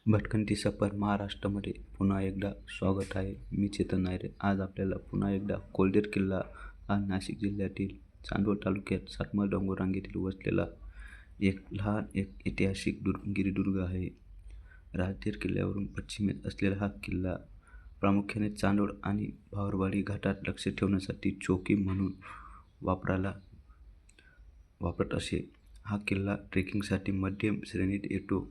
भटकंती सफर महाराष्ट्रामध्ये पुन्हा एकदा स्वागत आहे. मी चेतन नायरे. आज आपल्याला पुन्हा एकदा कोल्हेर किल्ला हा नाशिक जिल्ह्यातील चांदवड तालुक्यात सातमा डोंगररांगेतील वसलेला एक लहान ऐतिहासिक गिरिदुर्ग आहे. राजतेर किल्ल्यावरून पश्चिमेस असलेला हा किल्ला प्रामुख्याने चांदवड आणि भावरवाडी घाटात लक्ष ठेवण्यासाठी चौकी म्हणून वापरत असे. हा किल्ला ट्रेकिंगसाठी मध्यम श्रेणीत येतो.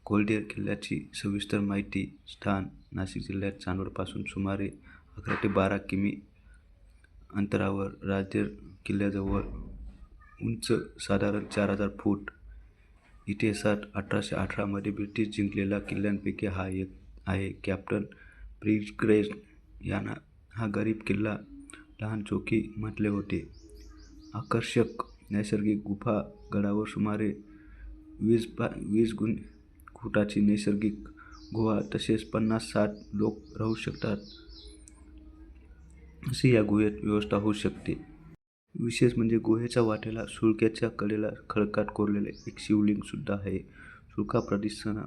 कोल्हेर किल्ल्याची सविस्तर माहिती. स्थान: नाशिक जिल्ह्यात चांदवडपासून सुमारे 11 ते 12 किमी अंतरावर राजतेर किल्ल्याजवळ. उंच साधारण 4000 फूट. इतिहासात 1818 मध्ये ब्रिटिश जिंकलेल्या किल्ल्यांपैकी हा एक आहे. कॅप्टन ब्रिजग्रेस यांना हा गरीब किल्ला लहान चौकी म्हटले होते. आकर्षक नैसर्गिक गुहा. गडावर सुमारे 20 फुटाची नैसर्गिक गुहा तसेच 50-60 लोक राहू शकतात अशी या गुहेत व्यवस्था होऊ शकते. विशेष म्हणजे गुहेच्या वाटेला सुळक्याच्या कडेला खडकात कोरलेले एक शिवलिंग सुद्धा आहे. सुळका प्रदक्षिणा.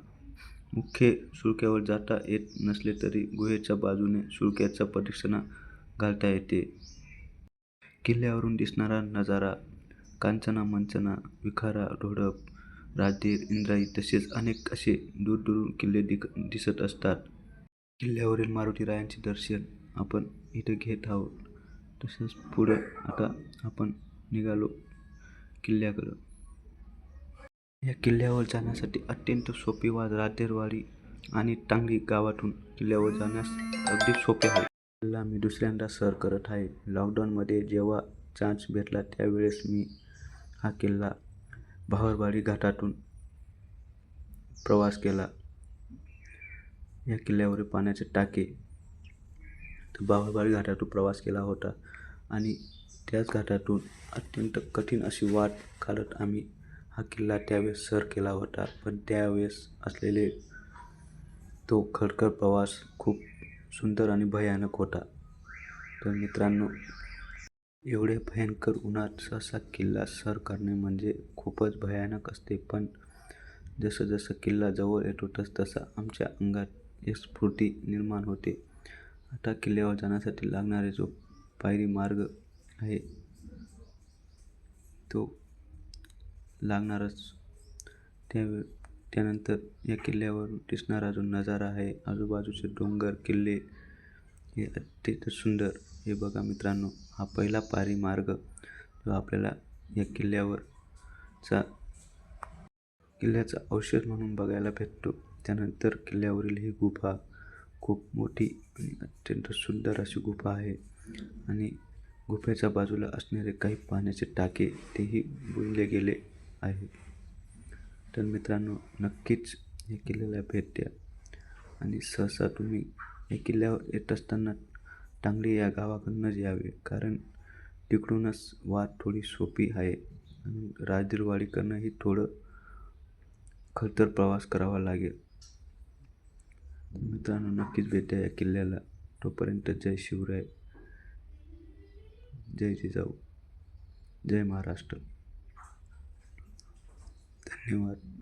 मुख्य सुळक्यावर जाता येत नसले तरी गुहेच्या बाजूने सुळक्याच्या प्रदक्षिणा घालता येते. किल्ल्यावरून दिसणारा नजारा. कांचना, मंचना, विखारा, रोडप, राजतेर, इंद्राई तसेच अनेक असे दूरदूरून किल्ले दिसत असतात. किल्ल्यावरील मारुतीरायांचे दर्शन आपण इथे घेत आहोत. तसंच पुढं आता आपण निघालो किल्ल्याकडं. या किल्ल्यावर जाण्यासाठी अत्यंत सोपी वाट. राजतेरवाडी आणि टांगली गावातून किल्ल्यावर जाण्यास अगदी सोपे आहे. किल्ला मी दुसऱ्यांदा सर करत आहे. लॉकडाऊनमध्ये जेव्हा चान्स भेटला त्यावेळेस मी हा किल्ला भावरवाडी घाटातून प्रवास केला. या किल्ल्यावरील पाण्याचे टाके भावरवाडी घाटातून प्रवास केला होता आणि त्याच घाटातून अत्यंत कठीण अशी वाट काढत आम्ही हा किल्ला त्यावेळेस सर केला होता. पण त्यावेळेस असलेले तो खडतर प्रवास खूप सुंदर आणि भयानक होता. तर मित्रांनो, एवढे भयंकर उन्हात सहसा किल्ला सर करणे म्हणजे खूपच भयानक असते. पण जसं जसं किल्ला जवळ येतो तसतसा आमच्या अंगात एक स्फूर्ती निर्माण होते. आता किल्ल्यावर जाण्यासाठी लागणारे जो पायरी मार्ग आहे तो लागणारच. त्यानंतर या किल्ल्यावरून दिसणारा जो नजारा आहे, आजूबाजूचे डोंगर, किल्ले हे अत्यंत सुंदर. हे बघा मित्रांनो, हा पहिला पायरी मार्ग जो आपल्याला या किल्ल्याचा अवशेष म्हणून बघायला भेटतो. त्यानंतर किल्ल्यावरील ही गुफा खूप मोठी आणि अत्यंत सुंदर अशी गुफा आहे आणि गुफेच्या बाजूला असणारे काही पाण्याचे टाके तेही बुजले गेले आहेत. तर मित्रांनो, नक्कीच या किल्ल्याला भेट द्या आणि सहसा तुम्ही या किल्ल्यावर येत असताना टांगली या गावाकडूनच यावे, कारण तिकडूनच वाट थोडी सोपी आहे आणि राजतेरवाडीकडूनही थोडं खडतर प्रवास करावा लागेल. मित्रांनो, नक्कीच भेट द्या या किल्ल्याला. तोपर्यंत जय शिवराय, जय जिजाऊ, जय महाराष्ट्र. धन्यवाद.